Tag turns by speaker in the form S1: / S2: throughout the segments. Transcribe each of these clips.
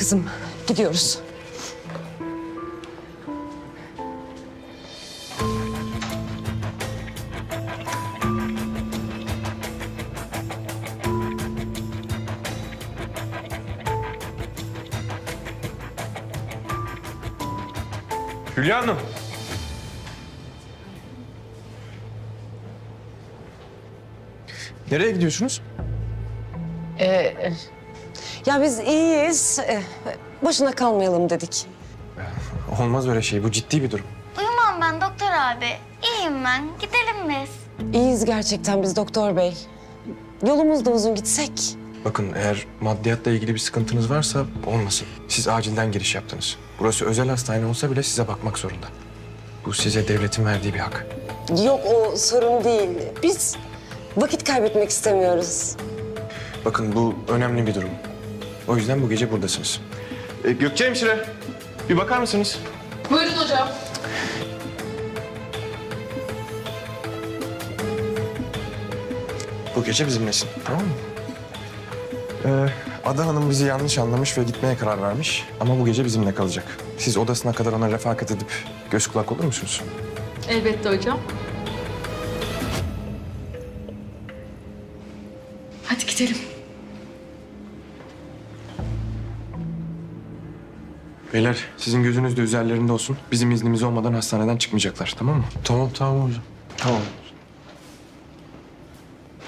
S1: kızım. Gidiyoruz.
S2: Hülya Hanım. Nereye gidiyorsunuz?
S1: Ya biz iyiyiz. Boşuna kalmayalım dedik.
S2: Olmaz öyle şey. Bu ciddi bir durum.
S3: Uyumam ben doktor abi. İyiyim ben. Gidelim biz.
S1: İyiyiz gerçekten biz doktor bey. Yolumuz da uzun, gitsek.
S2: Bakın eğer maddiyatla ilgili bir sıkıntınız varsa olmasın. Siz acilden giriş yaptınız. Burası özel hastane olsa bile size bakmak zorunda. Bu size devletin verdiği bir hak.
S1: Yok, o sorun değil. Biz vakit kaybetmek istemiyoruz.
S2: Bakın bu önemli bir durum. O yüzden bu gece buradasınız. Gökçe hemşire, bir bakar mısınız?
S4: Buyurun hocam.
S2: Bu gece bizimlesin, tamam mı? Ada Hanım bizi yanlış anlamış ve gitmeye karar vermiş. Ama bu gece bizimle kalacak. Siz odasına kadar ona refakat edip göz kulak olur musunuz?
S4: Elbette hocam. Hadi gidelim.
S2: Beyler, sizin gözünüz de üzerlerinde olsun. Bizim iznimiz olmadan hastaneden çıkmayacaklar, tamam mı?
S5: Tamam hocam.
S2: Tamam.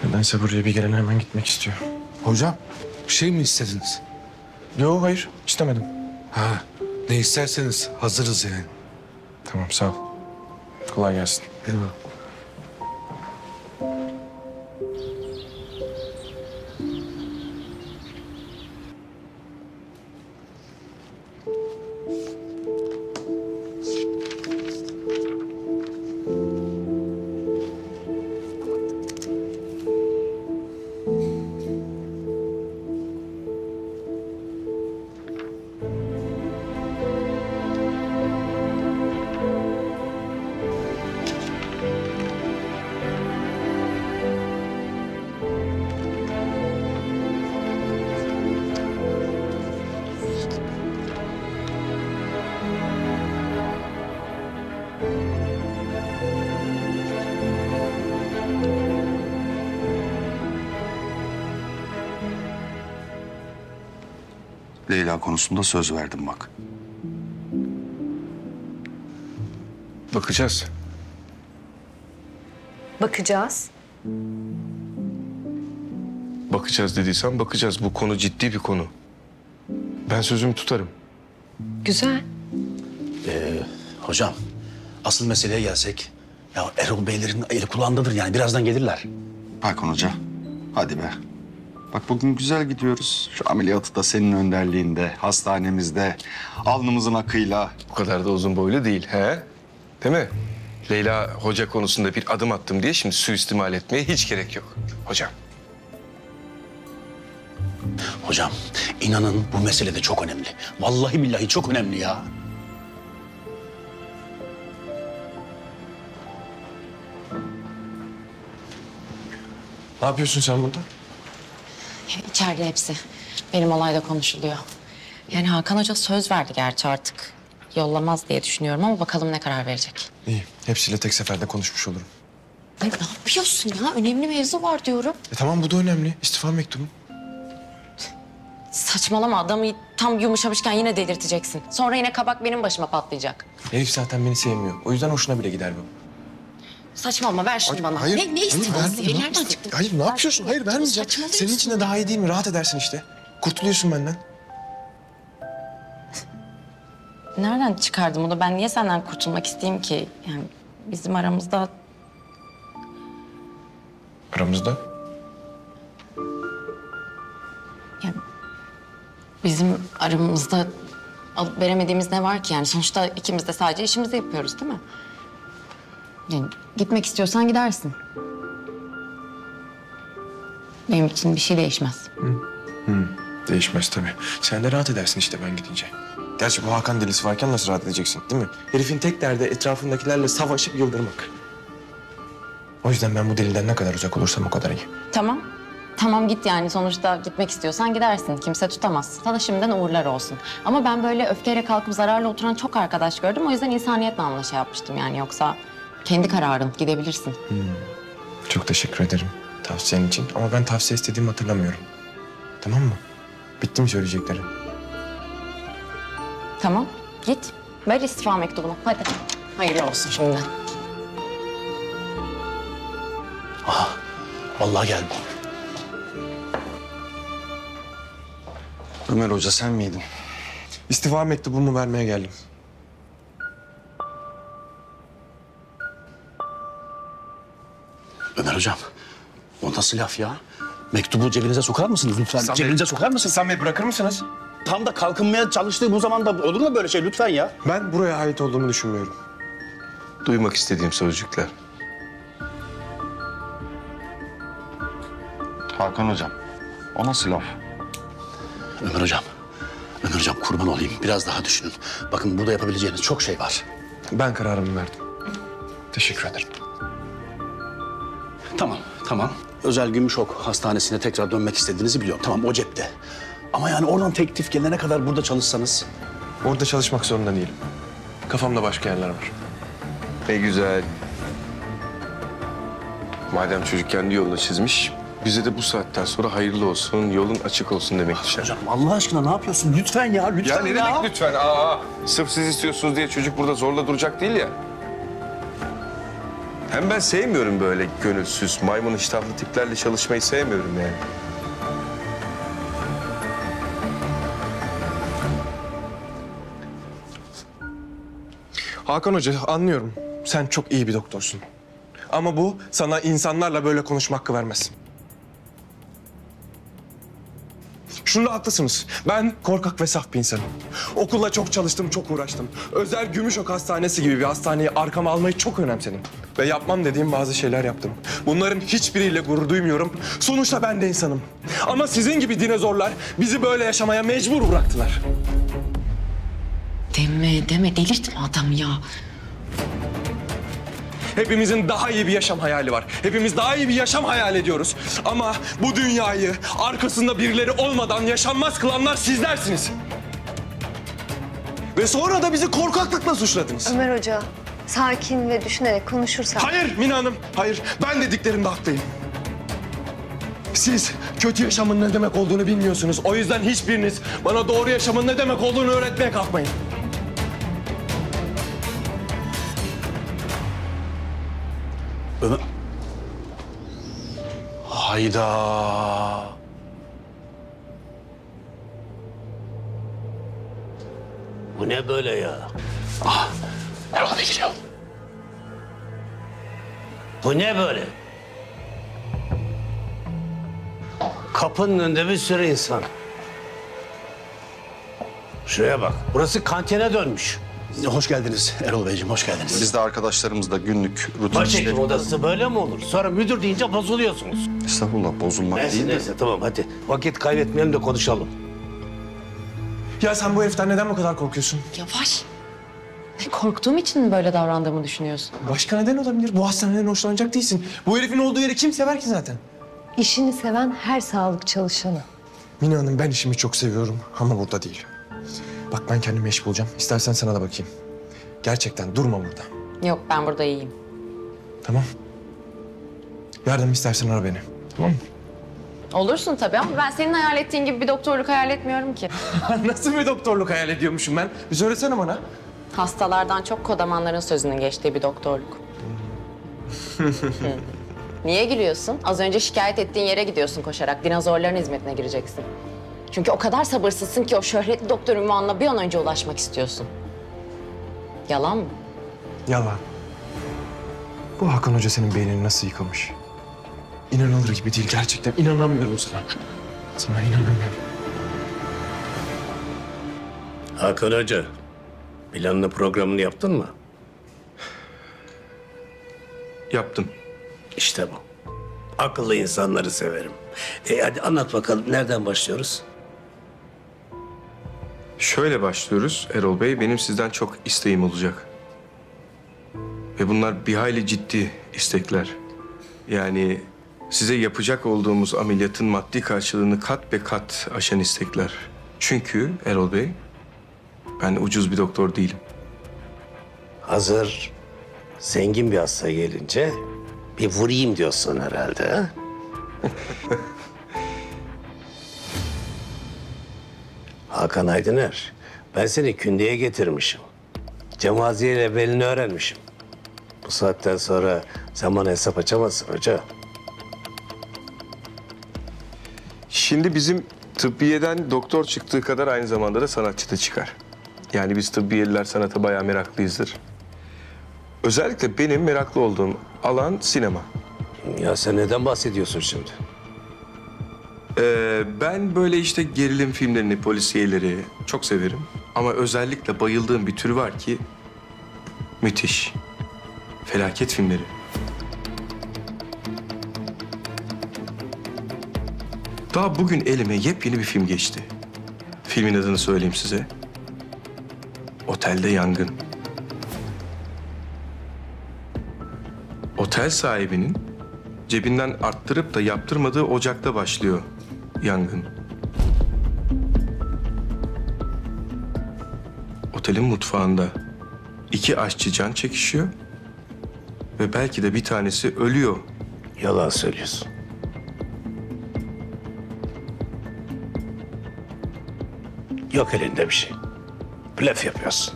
S2: Nedense buraya bir gelen hemen gitmek istiyor.
S5: Hocam bir şey mi istediniz?
S2: Yok, hayır. İstemedim.
S5: Ha, ne isterseniz hazırız yani.
S2: Tamam, sağ ol. Kolay gelsin.
S5: Eyvallah.
S6: Leyla konusunda söz verdim bak.
S5: Bakacağız.
S7: Bakacağız.
S5: Bakacağız dediysen bakacağız. Bu konu ciddi bir konu. Ben sözümü tutarım.
S7: Güzel.
S8: Hocam, asıl meseleye gelsek. Ya Erol Beylerin eli kulağındadır yani birazdan gelirler.
S6: Hakan Hoca, hadi be. Bak bugün güzel gidiyoruz. Şu ameliyatı da senin önderliğinde, hastanemizde, alnımızın akıyla.
S5: Bu kadar da uzun boylu değil, he? Değil mi? Leyla hoca konusunda bir adım attım diye şimdi suistimal etmeye hiç gerek yok. Hocam.
S8: Hocam, inanın bu mesele de çok önemli. Vallahi billahi çok önemli ya.
S2: Ne yapıyorsun sen burada?
S9: İçeride hepsi. Benim olayda konuşuluyor. Yani Hakan Hoca söz verdi gerçi artık. Yollamaz diye düşünüyorum ama bakalım ne karar verecek.
S2: İyi. Hepsiyle tek seferde konuşmuş olurum.
S9: Ay ne yapıyorsun ya? Önemli mevzu var diyorum.
S2: Tamam, bu da önemli. İstifa mektubu.
S9: Saçmalama, adamı tam yumuşamışken yine delirteceksin. Sonra yine kabak benim başıma patlayacak.
S2: Elif zaten beni sevmiyor. O yüzden hoşuna bile gider bu.
S9: Saçmalama, ver şunu bana. Ne istiyorsun? Nereden çıktı?
S2: Hayır, ne yapıyorsun? Hayır, vermeyeceğim.
S9: Saçmalıyorsun.
S2: Senin için de daha iyi değil mi? Rahat edersin işte. Kurtuluyorsun benden.
S9: Nereden çıkardım bunu? Ben niye senden kurtulmak isteyeyim ki? Yani bizim aramızda...
S2: Aramızda?
S9: Yani bizim aramızda alıp veremediğimiz ne var ki? Yani sonuçta ikimiz de sadece işimizi yapıyoruz değil mi? Yani gitmek istiyorsan gidersin. Benim için bir şey değişmez.
S2: Değişmez tabii. Sen de rahat edersin işte ben gidince. Gerçi bu Hakan delisi varken nasıl rahat edeceksin, değil mi? Herifin tek derdi etrafındakilerle savaşıp yıldırmak. O yüzden ben bu deliden ne kadar uzak olursam o kadar iyi.
S9: Tamam. Tamam git yani sonuçta gitmek istiyorsan gidersin. Kimse tutamaz. Sana şimdiden uğurlar olsun. Ama ben böyle öfkeyle kalkıp zararla oturan çok arkadaş gördüm. O yüzden insaniyet namına şey yapmıştım yani. Yoksa kendi kararın, gidebilirsin.
S2: Çok teşekkür ederim tavsiyen için. Ama ben tavsiye istediğimi hatırlamıyorum. Tamam mı? Bitti mi söyleyeceklerin?
S9: Tamam git. Ver istifa mektubunu. Hadi. Hayırlı olsun şimdiden.
S8: Vallahi geldim.
S6: Ömer Hoca sen miydin?
S2: İstifa mektubumu vermeye geldim.
S8: Ömer hocam, o nasıl laf ya? Mektubu cebinize sokar mısınız lütfen? Cebinize sokar mısınız?
S2: Sen beni bırakır mısınız?
S8: Tam da kalkınmaya çalıştığı bu zamanda olur mu böyle şey lütfen ya?
S2: Ben buraya ait olduğumu düşünmüyorum.
S5: Duymak istediğim sözcükler.
S6: Hakan Hocam, o nasıl laf?
S8: Ömer hocam kurban olayım. Biraz daha düşünün. Bakın burada yapabileceğiniz çok şey var.
S2: Ben kararımı verdim. Teşekkür ederim.
S8: Tamam. Özel Gümüşok Hastanesi'ne tekrar dönmek istediğinizi biliyorum. Tamam, o cepte. Ama yani oradan teklif gelene kadar burada çalışsanız...
S2: Orada çalışmak zorunda değilim. Kafamda başka yerler var.
S5: Ne güzel. Madem çocuk kendi yolunu çizmiş, bize de bu saatten sonra hayırlı olsun, yolun açık olsun demek düşer.
S8: Hocam Allah aşkına ne yapıyorsun? Lütfen ya, lütfen
S5: Ya ne demek lütfen? Sırf siz istiyorsunuz diye çocuk burada zorla duracak değil ya. Hem ben sevmiyorum böyle gönülsüz, maymun iştahlı tiplerle çalışmayı sevmiyorum yani.
S2: Hakan Hoca anlıyorum. Sen çok iyi bir doktorsun. Ama bu sana insanlarla böyle konuşma hakkı vermez. Şunda haklısınız. Ben korkak ve saf bir insanım. Okulla çok çalıştım, çok uğraştım. Özel Gümüşok Hastanesi gibi bir hastaneyi arkama almayı çok önemsedim. Ve yapmam dediğim bazı şeyler yaptım. Bunların hiçbiriyle gurur duymuyorum. Sonuçta ben de insanım. Ama sizin gibi dinozorlar bizi böyle yaşamaya mecbur bıraktılar.
S9: Deme delirtme adamı ya.
S2: Hepimizin daha iyi bir yaşam hayali var. Hepimiz daha iyi bir yaşam hayal ediyoruz. Ama bu dünyayı arkasında birileri olmadan yaşanmaz kılanlar sizlersiniz. Ve sonra da bizi korkaklıkla suçladınız.
S7: Ömer Hoca, sakin ve düşünerek konuşursak...
S2: Hayır Mina Hanım, hayır. Ben dediklerimde haklıyım. Siz kötü yaşamın ne demek olduğunu bilmiyorsunuz. O yüzden hiçbiriniz bana doğru yaşamın ne demek olduğunu öğretmeye kalkmayın.
S8: Ömer... Hayda.
S10: Bu ne böyle ya?
S8: Erol Bey geliyor.
S10: Bu ne böyle? Kapının önünde bir sürü insan. Şuraya bak. Burası kantine dönmüş.
S8: Hoş geldiniz Erol Beyciğim, hoş geldiniz.
S6: Biz de arkadaşlarımızla günlük rutin
S10: Başhekim
S6: işleri...
S10: odası böyle mi olur? Sonra müdür deyince bozuluyorsunuz.
S6: Estağfurullah, bozulmak değil de...
S10: Neyse tamam hadi. Vakit kaybetmeyelim de konuşalım.
S2: Ya sen bu heriften neden bu kadar korkuyorsun?
S9: Yavaş. Korktuğum için mi böyle davrandığımı düşünüyorsun?
S2: Başka neden olabilir? Bu hastaneden hoşlanacak değilsin. Bu herifin olduğu yeri kim sever ki zaten?
S7: İşini seven her sağlık çalışanı.
S2: Mina Hanım ben işimi çok seviyorum ama burada değil. Bak ben kendime iş bulacağım. İstersen sana da bakayım. Gerçekten durma burada.
S9: Yok ben burada iyiyim.
S2: Tamam. Yardım istersen ara beni. Tamam mı?
S9: Olursun tabii ama ben senin hayal ettiğin gibi bir doktorluk hayal etmiyorum ki.
S2: Nasıl bir doktorluk hayal ediyormuşum ben? Bir söylesene bana.
S9: Hastalardan çok kodamanların sözünün geçtiği bir doktorluk. Niye gülüyorsun? Az önce şikayet ettiğin yere gidiyorsun koşarak. Dinozorların hizmetine gireceksin. Çünkü o kadar sabırsızsın ki o şöhretli doktor unvanına bir an önce ulaşmak istiyorsun. Yalan mı?
S2: Yalan. Bu Hakan Hoca senin beynini nasıl yıkamış? İnanılır gibi değil gerçekten. İnanamıyorum sana. Sana inanamıyorum.
S10: Hakan Hoca, planını programını yaptın mı?
S5: Yaptım.
S10: İşte bu. Akıllı insanları severim. Hadi anlat bakalım nereden başlıyoruz?
S5: Şöyle başlıyoruz Erol Bey. Benim sizden çok isteğim olacak. Ve bunlar bir hayli ciddi istekler. Yani Size yapacak olduğumuz ameliyatın maddi karşılığını kat be kat aşan istekler. Çünkü Erol Bey, ben ucuz bir doktor değilim.
S10: Hazır zengin bir hasta gelince bir vurayım diyorsun herhalde, ha? Hakan Aydıner, ben seni kündeye getirmişim. Cemaziye ile belini öğrenmişim. Bu saatten sonra sen bana hesap açamazsın hoca.
S5: Şimdi bizim tıbbiyeden doktor çıktığı kadar aynı zamanda da sanatçı da çıkar. Yani biz tıbbiyeliler sanata bayağı meraklıyızdır. Özellikle benim meraklı olduğum alan sinema.
S10: Ya sen neden bahsediyorsun şimdi?
S5: Ben böyle işte gerilim filmlerini, polisiyeleri çok severim. Ama özellikle bayıldığım bir tür var ki müthiş. Felaket filmleri. Daha bugün elime yepyeni bir film geçti. Filmin adını söyleyeyim size. Otelde Yangın. Otel sahibinin cebinden arttırıp da yaptırmadığı ocakta başlıyor yangın. Otelin mutfağında 2 aşçı can çekişiyor ve belki de bir tanesi ölüyor.
S10: Yalan söylüyorsun. Yok elinde bir şey. Blöf yapıyorsun.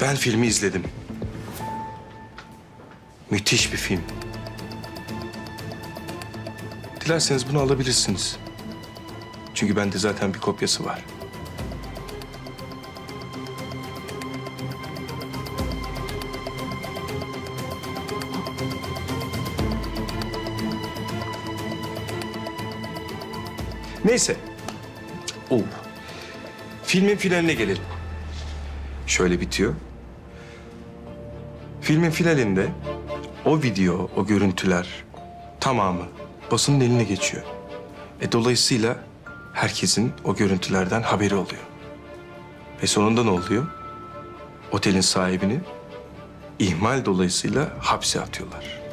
S5: Ben filmi izledim. Müthiş bir film. Dilerseniz bunu alabilirsiniz. Çünkü bende zaten bir kopyası var. Neyse. Filmin finaline gelelim. Şöyle bitiyor. Filmin finalinde o video, o görüntüler tamamı basının eline geçiyor. Dolayısıyla herkesin o görüntülerden haberi oluyor. Ve sonunda ne oluyor? Otelin sahibini ihmal dolayısıyla hapse atıyorlar.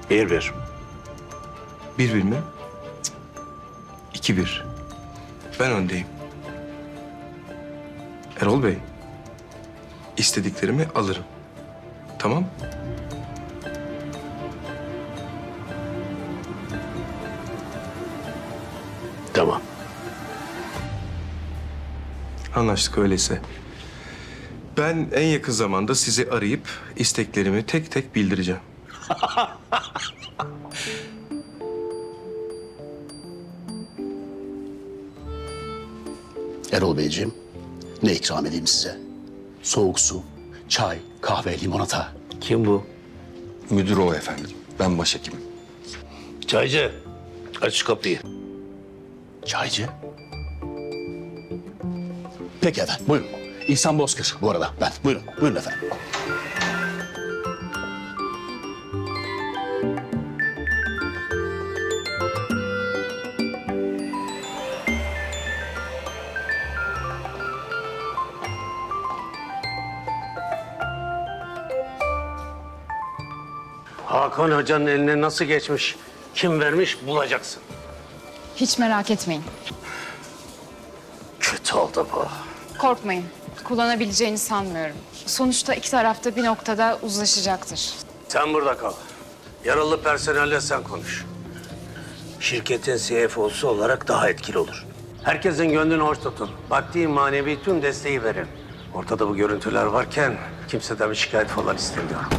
S10: Bir.
S5: 1-1 mi? Cık. 2-1. Ben öndeyim. Erol Bey, istediklerimi alırım. Tamam?
S10: Tamam.
S5: Anlaştık öyleyse. Ben en yakın zamanda sizi arayıp isteklerimi tek tek bildireceğim.
S8: Erol Beyciğim, ne ikram edeyim size? Soğuk su, çay, kahve, limonata.
S10: Kim bu?
S6: Müdür o efendim. Ben başhekimim.
S10: Çaycı. Aç şu kapıyı.
S8: Çaycı. Peki efendim, buyurun. İhsan Bozkır bu arada ben. Buyurun, buyurun efendim.
S10: Hakan Hoca'nın eline nasıl geçmiş, kim vermiş bulacaksın.
S11: Hiç merak etmeyin.
S10: Kötü oldu bu.
S11: Korkmayın. Kullanabileceğini sanmıyorum. Sonuçta iki taraf da bir noktada uzlaşacaktır.
S10: Sen burada kal. Yaralı personelle sen konuş. Şirketin CFO'su olarak daha etkili olur. Herkesin gönlünü hoş tutun. Maddi manevi tüm desteği verin. Ortada bu görüntüler varken kimseden bir şikayet falan istemiyorum.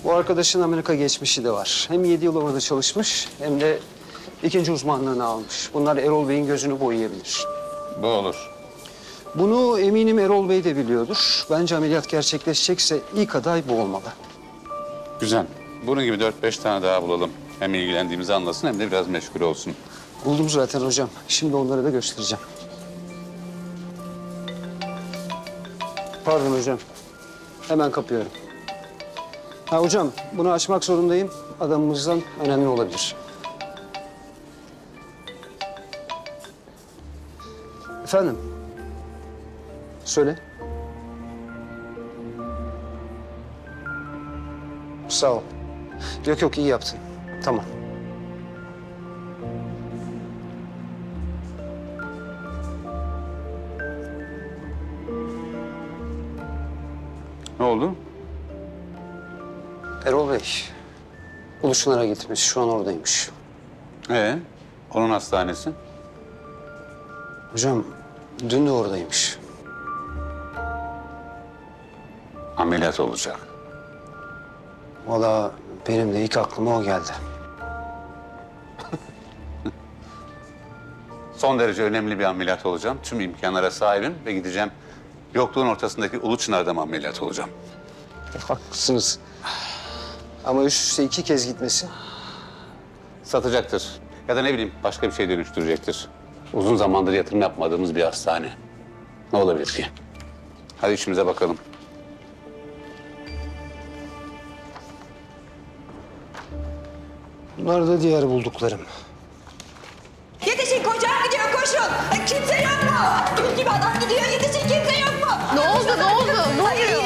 S12: Bu arkadaşın Amerika geçmişi de var. Hem 7 yıl orada çalışmış hem de ikinci uzmanlığını almış. Bunlar Erol Bey'in gözünü boyayabilir.
S6: Bu olur.
S12: Bunu eminim Erol Bey de biliyordur. Bence ameliyat gerçekleşecekse ilk aday bu olmalı.
S13: Güzel. Bunun gibi 4-5 tane daha bulalım. Hem ilgilendiğimizi anlasın hem de biraz meşgul olsun.
S12: Buldum zaten hocam. Şimdi onları da göstereceğim. Pardon hocam. Hemen kapıyorum. Ha hocam, bunu açmak zorundayım. Adamımızdan önemli olabilir. Efendim? Söyle. Sağ ol. Yok yok, iyi yaptın. Tamam.
S13: Ne oldu?
S12: Erol Bey, Uluçpınar'a gitmiş. Şu an oradaymış.
S13: Onun hastanesi?
S12: Hocam, dün de oradaymış.
S13: Ameliyat olacak.
S12: Valla benim de ilk aklıma o geldi.
S13: Son derece önemli bir ameliyat olacağım. Tüm imkanlara sahibim ve gideceğim. Yokluğun ortasındaki Uluçpınar'da mı ameliyat olacağım?
S12: Haklısınız. Ama üst üste 2 kez gitmesi.
S13: Satacaktır. Ya da ne bileyim başka bir şey dönüştürecektir. Uzun zamandır yatırım yapmadığımız bir hastane. Ne olabilir ki? Hadi işimize bakalım.
S12: Bunlar da diğer bulduklarım.
S14: Yetişin, kocam gidiyor, koşun. Kimse yok mu? Gül gibi adam gidiyor, yetişin, kimse yok mu?
S9: Ne oldu, ne oldu? Ne oluyor?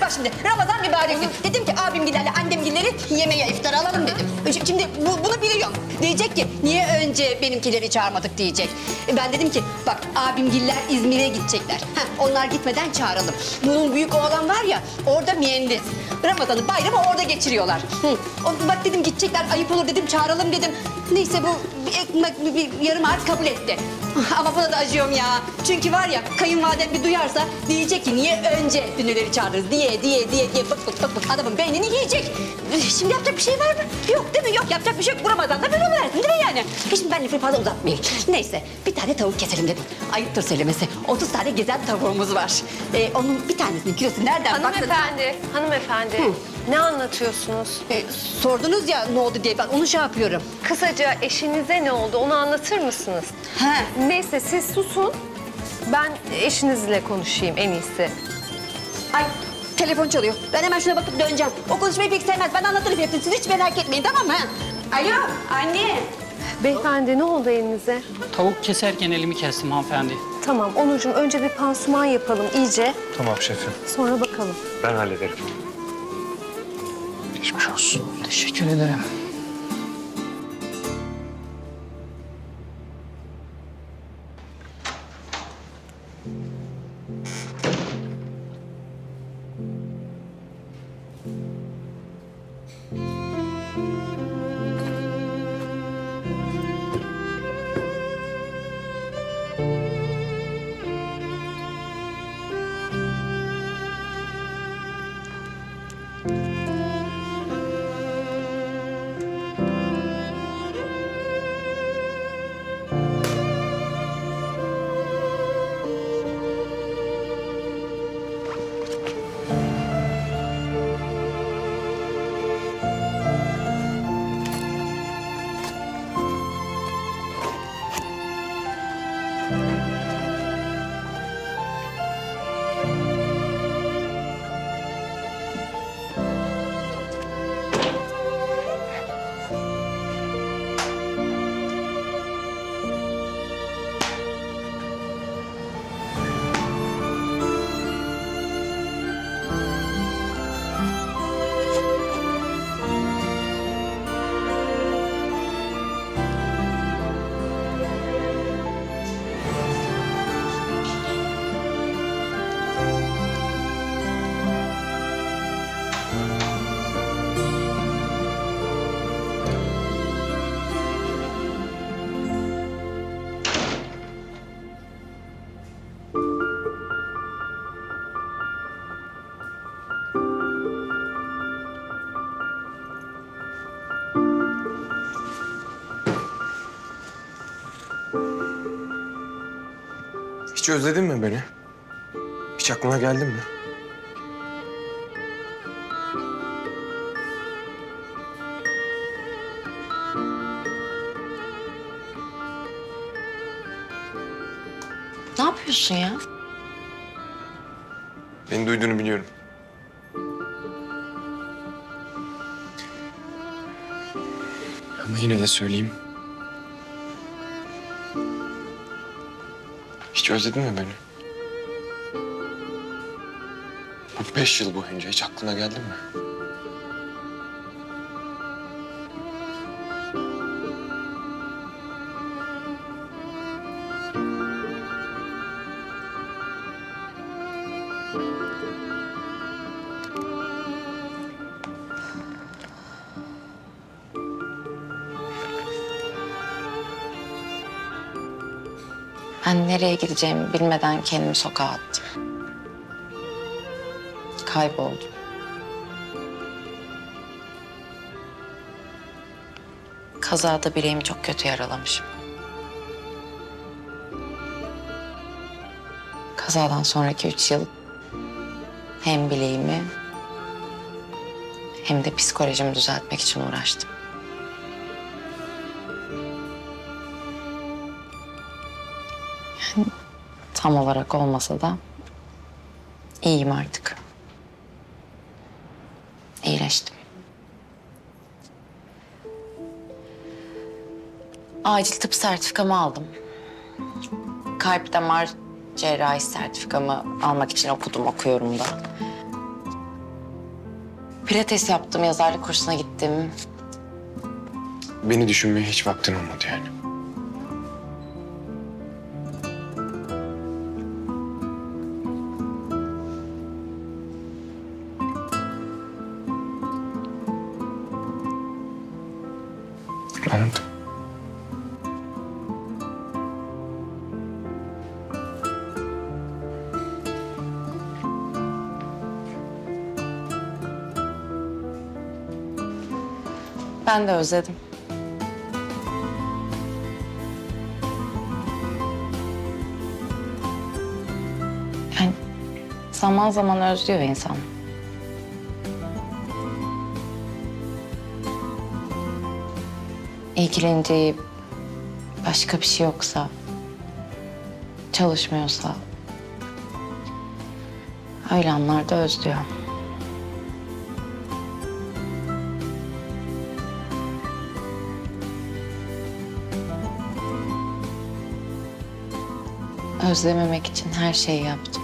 S14: Bak şimdi, Ramazan mübarek gün. Dedim ki abimgillerle annemgilleri yemeğe, iftar alalım dedim. Şimdi bunu biliyorum. Diyecek ki, niye önce benimkileri çağırmadık diyecek. Ben dedim ki, bak abimgiller İzmir'e gidecekler. Onlar gitmeden çağıralım. Bunun büyük oğlan var ya, orada mühendis. Ramazan'ı, bayramı orada geçiriyorlar. Bak dedim gidecekler, ayıp olur dedim, çağıralım dedim. Neyse bu bir yarım ağaç kabul etti. Ama buna da acıyorum ya. Çünkü var ya kayınvalidem bir duyarsa diyecek ki niye önce dünürleri çağırırız diye bık adamın beynini yiyecek. Şimdi yapacak bir şey var mı? Yok değil mi? Yok yapacak bir şey yok. Bu Ramazan'da böyle oluversin değil mi yani? Şimdi ben lafı fazla uzatmayayım. Neyse bir tane tavuk keselim dedim. Ayıptır söylemesi. 30 tane gezen tavuğumuz var. Onun bir tanesinin kilosu nereden
S7: Hanımefendi. Ne anlatıyorsunuz?
S14: Sordunuz ya ne oldu diye ben onu şey yapıyorum.
S7: Kısaca eşinize ne oldu onu anlatır mısınız? Neyse siz susun. Ben eşinizle konuşayım en iyisi.
S14: Ay telefon çalıyor. Ben hemen şuna bakıp döneceğim. O konuşmayı pek sevmez. Ben anlatırım hepsini. Siz hiç merak etmeyin tamam mı? Alo anne.
S7: Beyefendi ne oldu elinize?
S15: Tavuk keserken elimi kestim hanımefendi.
S7: Tamam Onurcuğum önce bir pansuman yapalım iyice.
S2: Tamam şefim.
S7: Sonra bakalım.
S2: Ben hallederim. Geçmiş olsun.
S15: Teşekkür ederim.
S2: Hiç özledin mi beni? Hiç aklına geldin mi?
S9: Ne yapıyorsun ya?
S2: Beni duyduğunu biliyorum. yine de söyleyeyim. Hiç özledin mi beni? Bu 5 yıl boyunca hiç aklına geldi mi?
S9: Ben nereye gideceğimi bilmeden kendimi sokağa attım. Kayboldum. Kazada bileğimi çok kötü yaralamışım. Kazadan sonraki 3 yıl hem bileğimi hem de psikolojimi düzeltmek için uğraştım. Yani tam olarak olmasa da iyiyim artık. İyileştim. Acil tıp sertifikamı aldım. Kalp damar cerrahi sertifikamı almak için okuyorum da. Pilates yaptım, yazarlık kursuna gittim.
S2: Beni düşünmeye hiç vaktin olmadı yani. Anladım.
S9: Ben de özledim. Yani zaman zaman özlüyor insan. İlgileneceği başka bir şey yoksa, çalışmıyorsa öyle anlarda özlüyor. Özlememek için her şeyi yaptım.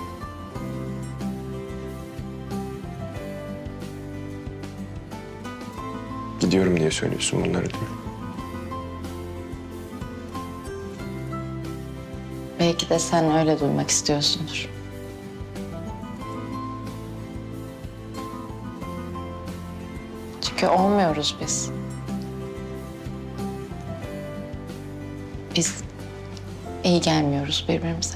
S2: Gidiyorum diye söylüyorsun bunları değil mi?
S9: Belki de sen öyle duymak istiyorsundur. Çünkü olmuyoruz biz. Biz iyi gelmiyoruz birbirimize.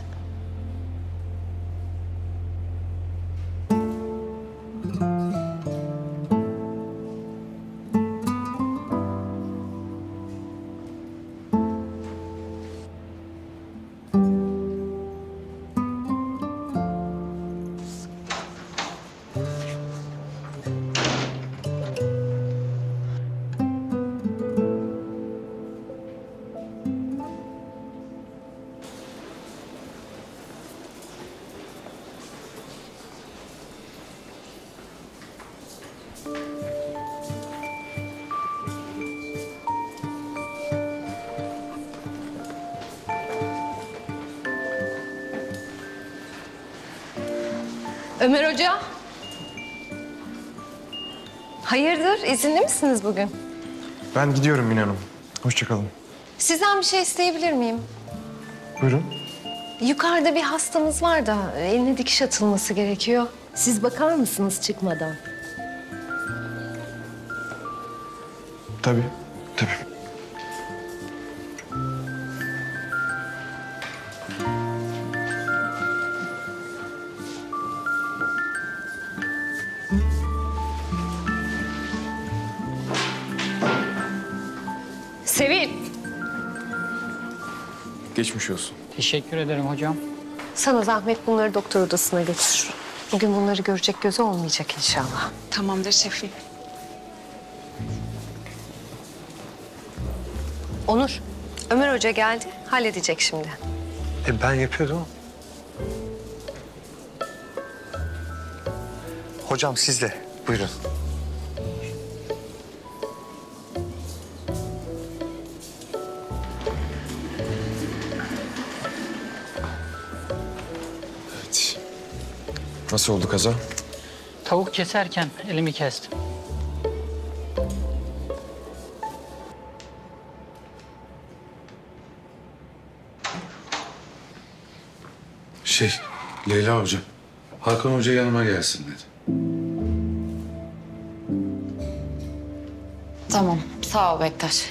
S7: Ömer Hoca. Hayırdır, izinli misiniz bugün?
S2: Ben gidiyorum Mine Hanım. Hoşça kalın.
S7: Sizden bir şey isteyebilir miyim?
S2: Buyurun.
S7: Yukarıda bir hastamız var da eline dikiş atılması gerekiyor. Siz bakar mısınız çıkmadan?
S2: Tabii, tabii.
S7: Sevil.
S2: Geçmiş olsun.
S15: Teşekkür ederim hocam.
S7: Sana zahmet bunları doktor odasına götür. Bugün bunları görecek gözü olmayacak inşallah.
S11: Tamamdır şefim.
S7: Onur, Ömer Hoca geldi. Halledecek şimdi.
S16: Ben yapıyordum. Hocam siz de buyurun.
S2: Nasıl oldu kaza?
S15: Tavuk keserken elimi kestim.
S17: Leyla Hoca, Hakan Hoca yanıma gelsin dedi.
S9: Tamam, sağ ol Bektaş.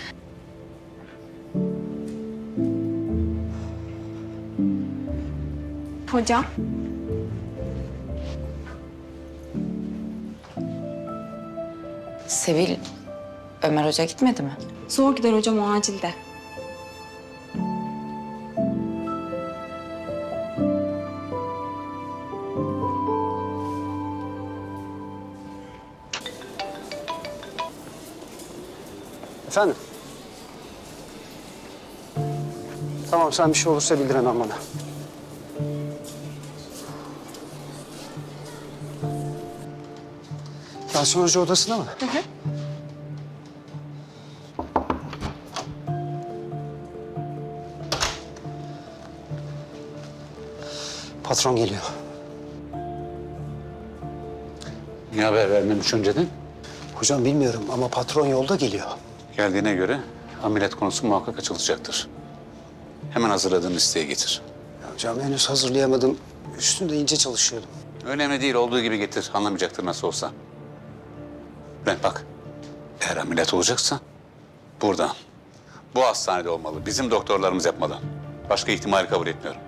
S11: Hocam.
S9: Sevil, Ömer Hoca gitmedi mi?
S11: Zor gider hocam, o acilde.
S12: Efendim? Tamam, sen bir şey olursa bildir hemen bana. Tansiyon Hoca odasında mı?
S11: Hı hı.
S12: Patron geliyor.
S13: Niye haber vermemiş önceden?
S12: Hocam bilmiyorum ama patron yolda geliyor.
S13: Geldiğine göre ameliyat konusu muhakkak açılacaktır. Hemen hazırladığın listeye getir.
S12: Ya hocam henüz hazırlayamadım. Üstünde ince çalışıyordum.
S13: Önemli değil, olduğu gibi getir. Anlamayacaktır nasıl olsa. Bülent bak, eğer ameliyat olacaksa buradan, bu hastanede olmalı. Bizim doktorlarımız yapmalı. Başka ihtimali kabul etmiyorum.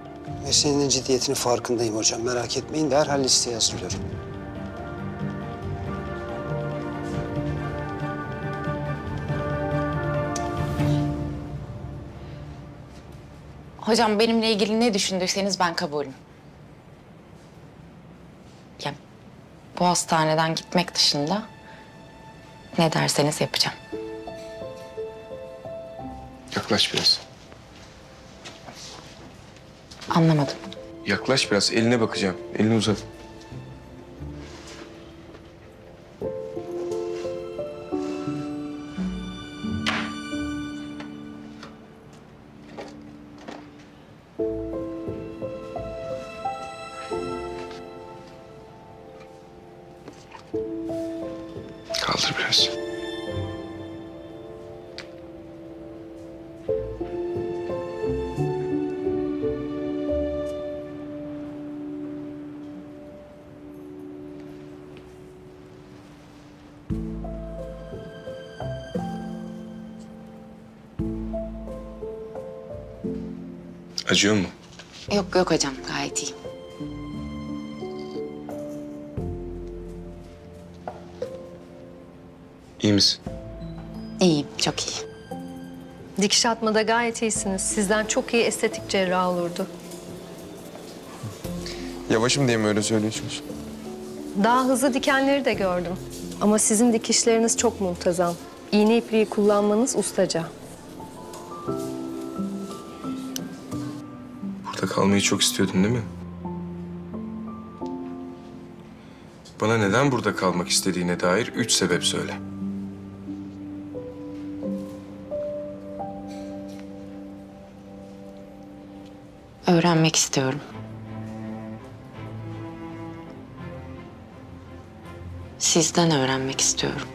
S12: Meselenin ciddiyetinin farkındayım hocam. Merak etmeyin, derhal listeyi hazırlıyorum.
S9: Hocam benimle ilgili ne düşündüyseniz ben kabulüm. Ya bu hastaneden gitmek dışında ne derseniz yapacağım.
S2: Yaklaş biraz.
S9: Anlamadım.
S2: Yaklaş biraz. Eline bakacağım. Elini uzat. Kaldır biraz. Acıyor mu?
S9: Yok yok hocam, gayet iyiyim.
S2: İyi misin?
S9: İyiyim, çok iyi.
S7: Dikiş atmada gayet iyisiniz. Sizden çok iyi estetik cerrah olurdu.
S2: Yavaşım diye mi öyle söylüyorsunuz?
S7: Daha hızlı dikenleri de gördüm. Ama sizin dikişleriniz çok muntazam. İğne ipliği kullanmanız ustaca.
S2: Burada kalmayı çok istiyordun değil mi? Bana neden burada kalmak istediğine dair 3 sebep söyle.
S9: Öğrenmek istiyorum. Sizden öğrenmek istiyorum.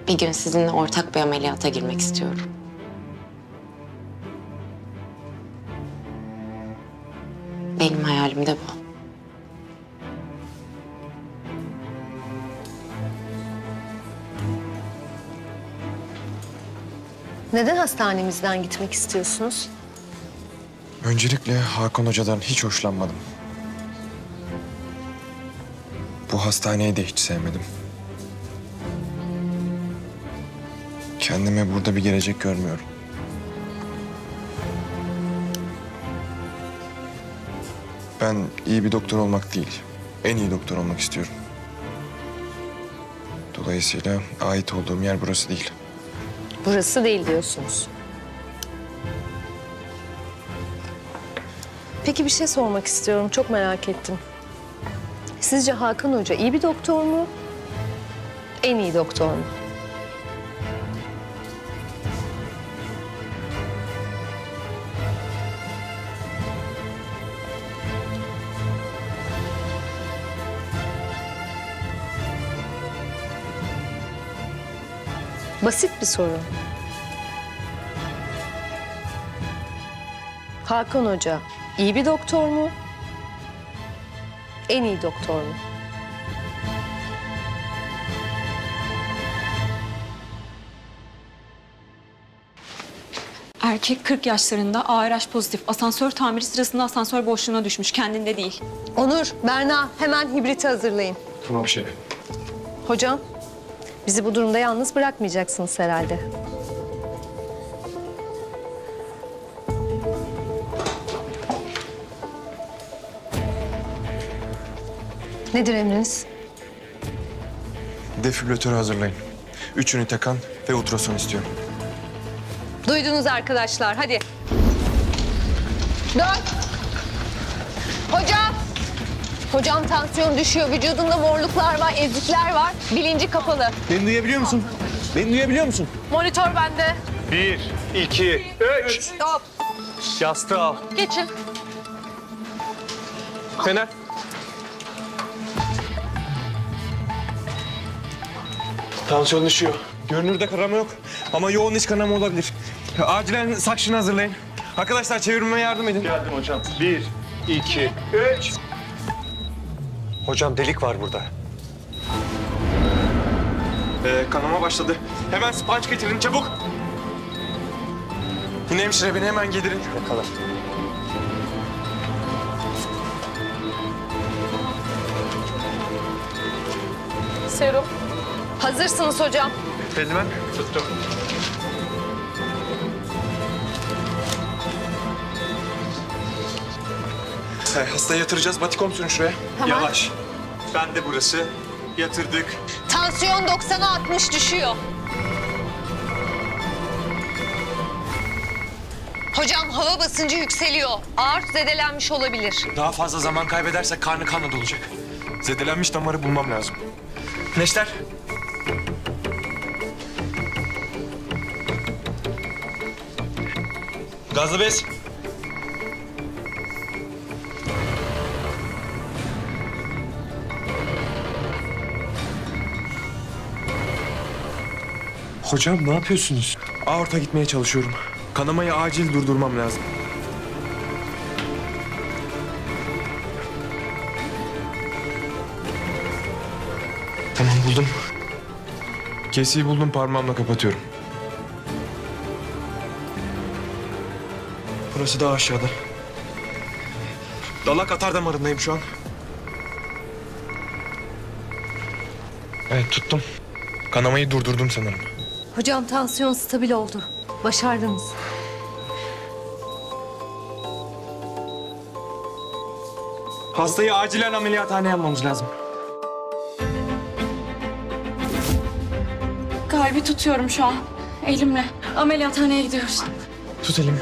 S9: Bir gün sizinle ortak bir ameliyata girmek istiyorum. Benim hayalim de bu.
S7: Neden hastanemizden gitmek istiyorsunuz?
S2: Öncelikle Hakan Hoca'dan hiç hoşlanmadım. Bu hastaneyi de hiç sevmedim. Kendime burada bir gelecek görmüyorum. Ben iyi bir doktor olmak değil, en iyi doktor olmak istiyorum. Dolayısıyla ait olduğum yer burası değil.
S7: Burası değil diyorsunuz. Peki bir şey sormak istiyorum. Çok merak ettim. Sizce Hakan Hoca iyi bir doktor mu? En iyi doktor mu? Basit bir soru. Hakan Hoca iyi bir doktor mu? En iyi doktor mu?
S18: Erkek 40 yaşlarında ARH pozitif. Asansör tamiri sırasında asansör boşluğuna düşmüş. Kendinde değil.
S7: Onur, Berna hemen hibriti hazırlayın.
S2: Tamam şef.
S7: Hocam, bizi bu durumda yalnız bırakmayacaksınız herhalde. Nedir emriniz?
S2: Defibrilatörü hazırlayın. 3 ünite kan ve ultrason istiyorum.
S7: Duydunuz arkadaşlar, hadi. Dön. Hocam. Hocam tansiyon düşüyor, vücudunda morluklar var, ezikler var. Bilinci kapalı.
S16: Beni duyabiliyor musun? Beni duyabiliyor musun?
S7: Monitör bende.
S16: 1, 2, 3.
S7: Stop.
S16: Yastığı al.
S7: Geçin.
S2: Fener. Tansiyon düşüyor. Görünürde kanama yok ama yoğun iç kanama olabilir. Acilen sakşını hazırlayın. Arkadaşlar çevirmeme yardım edin.
S16: Geldim hocam. 1, 2, 3. Hocam delik var burada.
S2: Kanama başladı. Hemen sponge getirin çabuk. Yine hemşire beni hemen getirin.
S16: Yakala.
S7: Serum. Hazırsınız hocam.
S16: Eldiven tuttum.
S2: Hastayı yatıracağız. Batikom sürün şuraya.
S7: Tamam.
S2: Yavaş. Ben de burası. Yatırdık.
S7: Tansiyon 90'a 60 düşüyor. Hocam hava basıncı yükseliyor. Ağır zedelenmiş olabilir.
S2: Daha fazla zaman kaybedersek karnı kanla dolacak. Zedelenmiş damarı bulmam lazım. Neşter. Gazlı bez. Hocam ne yapıyorsunuz? Aorta gitmeye çalışıyorum. Kanamayı acil durdurmam lazım. Tamam buldum. Kesiyi buldum, parmağımla kapatıyorum. Burası daha aşağıda. Dalak atar damarındayım şu an. Evet tuttum. Kanamayı durdurdum sanırım.
S7: Hocam tansiyon stabil oldu. Başardınız.
S2: Hastayı acilen ameliyathaneye almamız lazım.
S18: Kalbi tutuyorum şu an. Elimle. Ameliyathaneye gidiyoruz.
S2: Tut elimi.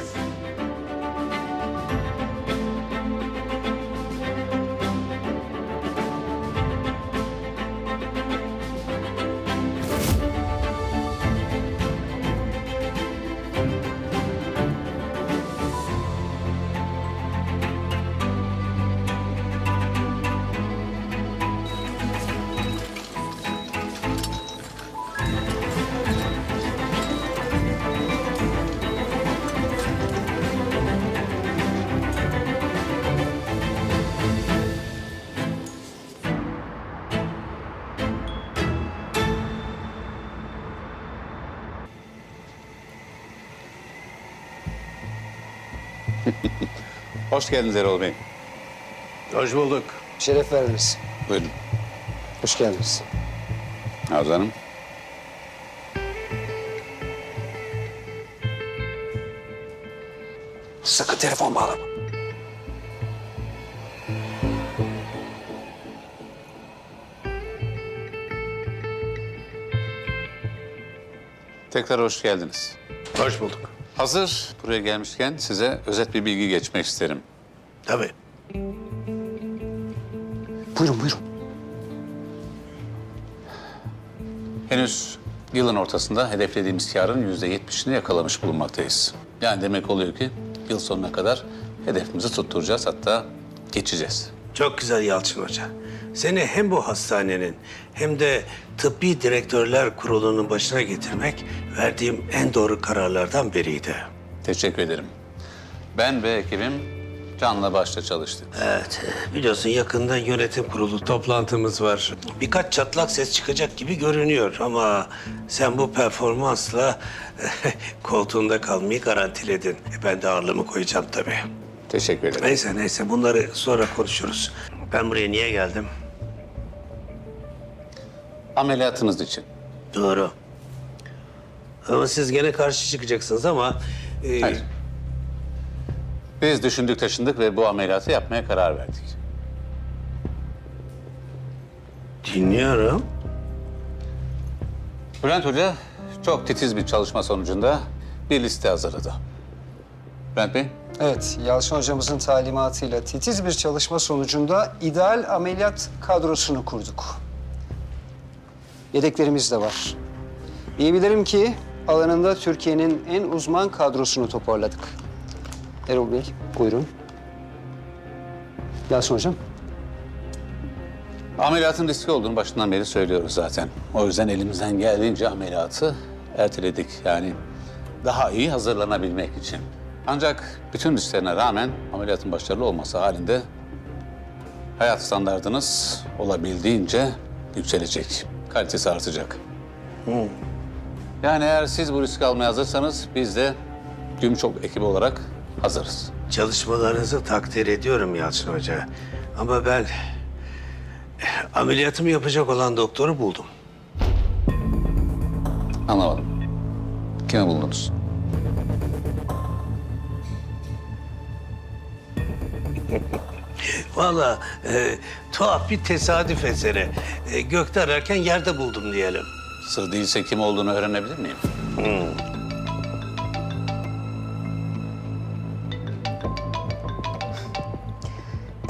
S13: Hoş geldiniz Erol Bey.
S12: Hoş bulduk. Şeref verdiniz.
S13: Buyurun.
S12: Hoş geldiniz.
S13: Arzu Hanım.
S12: Sakın telefon bağlama.
S13: Tekrar hoş geldiniz.
S12: Hoş bulduk.
S13: Hazır buraya gelmişken size özet bir bilgi geçmek isterim.
S12: Tabii. Buyurun, buyurun.
S13: Henüz yılın ortasında hedeflediğimiz karın %70'ini yakalamış bulunmaktayız. Yani demek oluyor ki yıl sonuna kadar hedefimizi tutturacağız, hatta geçeceğiz.
S10: Çok güzel Yalçın Hoca. Seni hem bu hastanenin hem de tıbbi direktörler kurulunun başına getirmek verdiğim en doğru kararlardan biriydi.
S13: Teşekkür ederim. Ben ve ekibim canla başla çalıştık.
S10: Evet, biliyorsun yakında yönetim kurulu toplantımız var. Birkaç çatlak ses çıkacak gibi görünüyor ama sen bu performansla koltuğunda kalmayı garantiledin. Ben de ağırlığımı koyacağım tabii.
S13: Teşekkür ederim.
S10: Neyse bunları sonra konuşuruz. Ben buraya niye geldim?
S13: Ameliyatınız için.
S10: Doğru. Ama siz gene karşı çıkacaksınız ama...
S13: Hayır. Biz düşündük taşındık ve bu ameliyatı yapmaya karar verdik.
S10: Dinliyorum.
S13: Bülent Hoca çok titiz bir çalışma sonucunda bir liste hazırladı. Bülent Bey?
S12: Evet, Yalçın hocamızın talimatıyla titiz bir çalışma sonucunda ideal ameliyat kadrosunu kurduk. Yedeklerimiz de var. Diyebilirim ki alanında Türkiye'nin en uzman kadrosunu toparladık. Erol Bey, buyurun. Yalçın hocam.
S13: Ameliyatın riskli olduğunu başından beri söylüyoruz zaten. O yüzden elimizden geldiğince ameliyatı erteledik. Yani daha iyi hazırlanabilmek için. Ancak bütün risklerine rağmen ameliyatın başarılı olması halinde hayat standardınız olabildiğince yükselecek. Kalitesi artacak. Yani eğer siz bu riski almaya hazırsanız biz de Gümüşok ekibi olarak hazırız.
S10: Çalışmalarınızı takdir ediyorum Yalçın Hoca. Ama ben ameliyatımı yapacak olan doktoru buldum.
S13: Anlamadım. Kimi buldunuz?
S10: Vallahi tuhaf bir tesadüf eseri. Gökte ararken yerde buldum diyelim.
S13: Sır değilse kim olduğunu öğrenebilir miyim?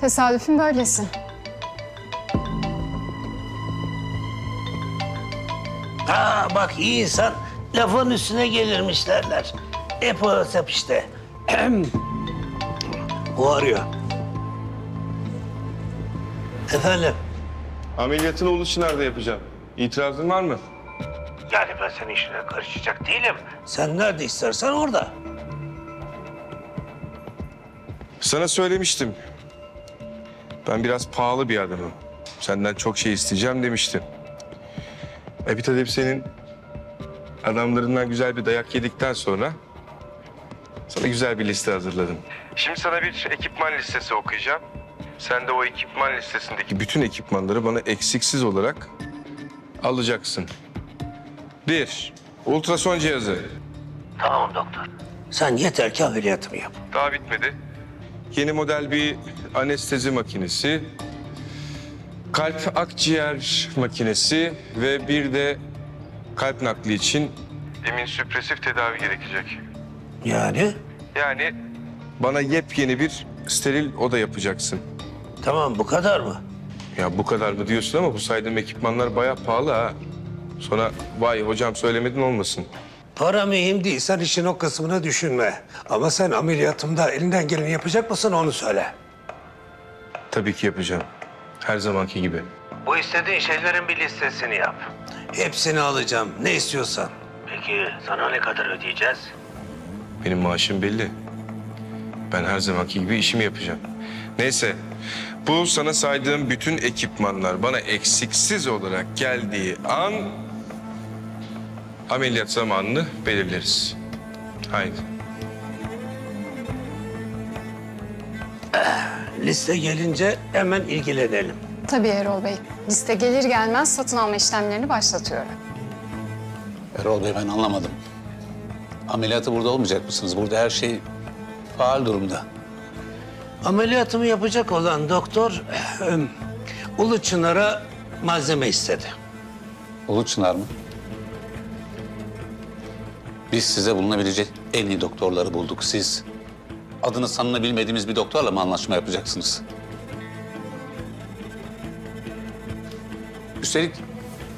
S11: Tesadüfün böylesi.
S10: Ha bak iyi insan lafın üstüne gelirmiş derler. Hep o hesap işte. O arıyor. Efendim?
S2: Ameliyatını Uluç nerede yapacağım? İtirazın var mı?
S10: Yani ben senin işine karışacak değilim. Sen nerede istersen orada.
S2: Sana söylemiştim. Ben biraz pahalı bir adamım. Senden çok şey isteyeceğim demiştim. Bir tabii senin adamlarından güzel bir dayak yedikten sonra sana güzel bir liste hazırladım. Şimdi sana bir ekipman listesi okuyacağım. Sen de o ekipman listesindeki bütün ekipmanları bana eksiksiz olarak alacaksın. 1. Ultrason cihazı.
S10: Tamam doktor. Sen yeter ki ameliyatımı yap.
S2: Daha bitmedi. Yeni model bir anestezi makinesi, kalp akciğer makinesi ve bir de kalp nakli için immünsüpresif tedavi gerekecek.
S10: Yani?
S2: Yani bana yepyeni bir steril oda yapacaksın.
S10: Tamam, bu kadar mı?
S2: Ya bu kadar mı diyorsun ama bu saydığım ekipmanlar bayağı pahalı ha. Sonra vay hocam söylemedin olmasın.
S10: Para mühim değil, sen işin o kısmını düşünme. Ama sen ameliyatımda elinden geleni yapacak mısın onu söyle.
S2: Tabii ki yapacağım. Her zamanki gibi.
S10: Bu istediğin şeylerin bir listesini yap. Hepsini alacağım, ne istiyorsan. Peki sana ne kadar ödeyeceğiz?
S2: Benim maaşım belli. Ben her zamanki gibi işimi yapacağım. Neyse, bu sana saydığım bütün ekipmanlar bana eksiksiz olarak geldiği an ameliyat zamanını belirleriz. Haydi.
S10: Liste gelince hemen ilgilenelim.
S11: Tabii Erol Bey. Liste gelir gelmez satın alma işlemlerini başlatıyorum.
S13: Erol Bey ben anlamadım. Ameliyatı burada olmayacak mısınız? Burada her şey faal durumda.
S10: Ameliyatımı yapacak olan doktor Ulu Çınar'a malzeme istedi.
S13: Ulu Çınar mı? Biz size bulunabilecek en iyi doktorları bulduk. Siz adını sanını bilmediğimiz bir doktorla mı anlaşma yapacaksınız? Üstelik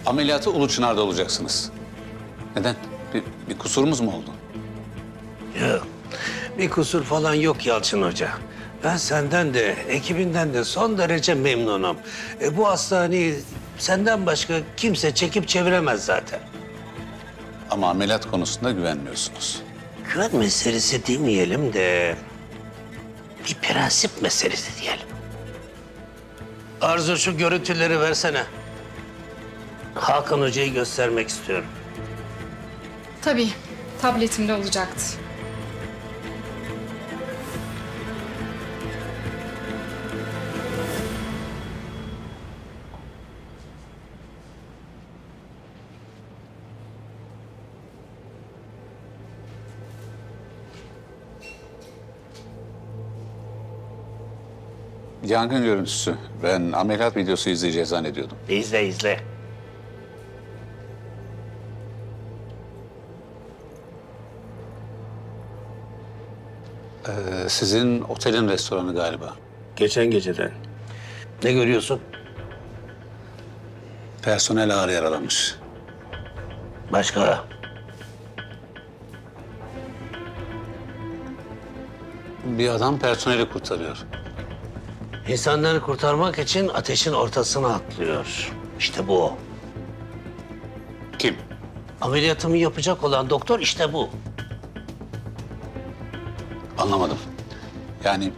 S13: ameliyatı Ulu Çınar'da olacaksınız. Neden? Bir kusurumuz mu oldu?
S10: Yok, bir kusur falan yok Yalçın Hoca. Ben senden de, ekibinden de son derece memnunum. Bu hastaneyi senden başka kimse çekip çeviremez zaten.
S13: Ama ameliyat konusunda güvenmiyorsunuz.
S10: Güven meselesi demeyelim de bir prensip meselesi diyelim. Arzu, şu görüntüleri versene. Hakan Hoca'yı göstermek istiyorum.
S11: Tabii, tabletimde olacaktı.
S13: Yangın görüntüsü. Ben ameliyat videosu izleyeceğiz zannediyordum.
S10: İzle, izle.
S13: Sizin otelin restoranı galiba.
S10: Geçen geceden. Ne görüyorsun?
S13: Personel ağır yaralanmış.
S10: Başka?
S13: Bir adam personeli kurtarıyor.
S10: İnsanları kurtarmak için ateşin ortasına atlıyor. İşte bu o.
S13: Kim?
S10: Ameliyatımı yapacak olan doktor işte bu.
S13: Anlamadım. Yani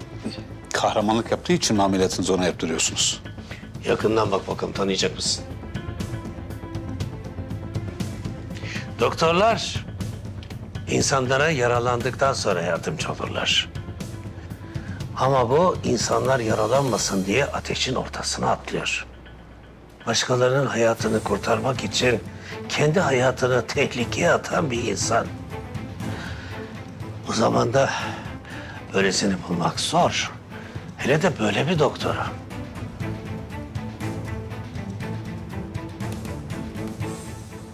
S13: kahramanlık yaptığı için mi ameliyatınızı ona yaptırıyorsunuz?
S10: Yakından bak bakalım, tanıyacak mısın? Doktorlar insanlara yaralandıktan sonra yardımcı olurlar. Ama bu insanlar yaralanmasın diye ateşin ortasına atlıyor. Başkalarının hayatını kurtarmak için kendi hayatını tehlikeye atan bir insan. O zaman da böylesini bulmak zor. Hele de böyle bir doktoru.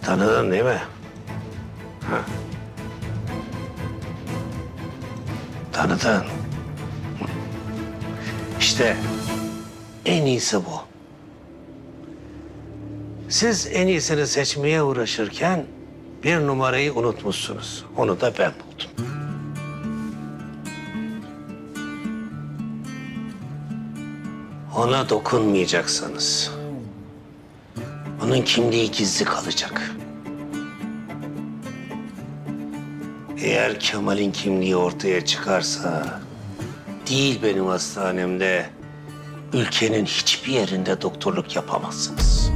S10: Tanıdın değil mi? Ha. Tanıdın. İşte en iyisi bu. Siz en iyisini seçmeye uğraşırken bir numarayı unutmuşsunuz. Onu da ben buldum. Ona dokunmayacaksınız. Onun kimliği gizli kalacak. Eğer Kemal'in kimliği ortaya çıkarsa, değil benim hastanemde, ülkenin hiçbir yerinde doktorluk yapamazsınız.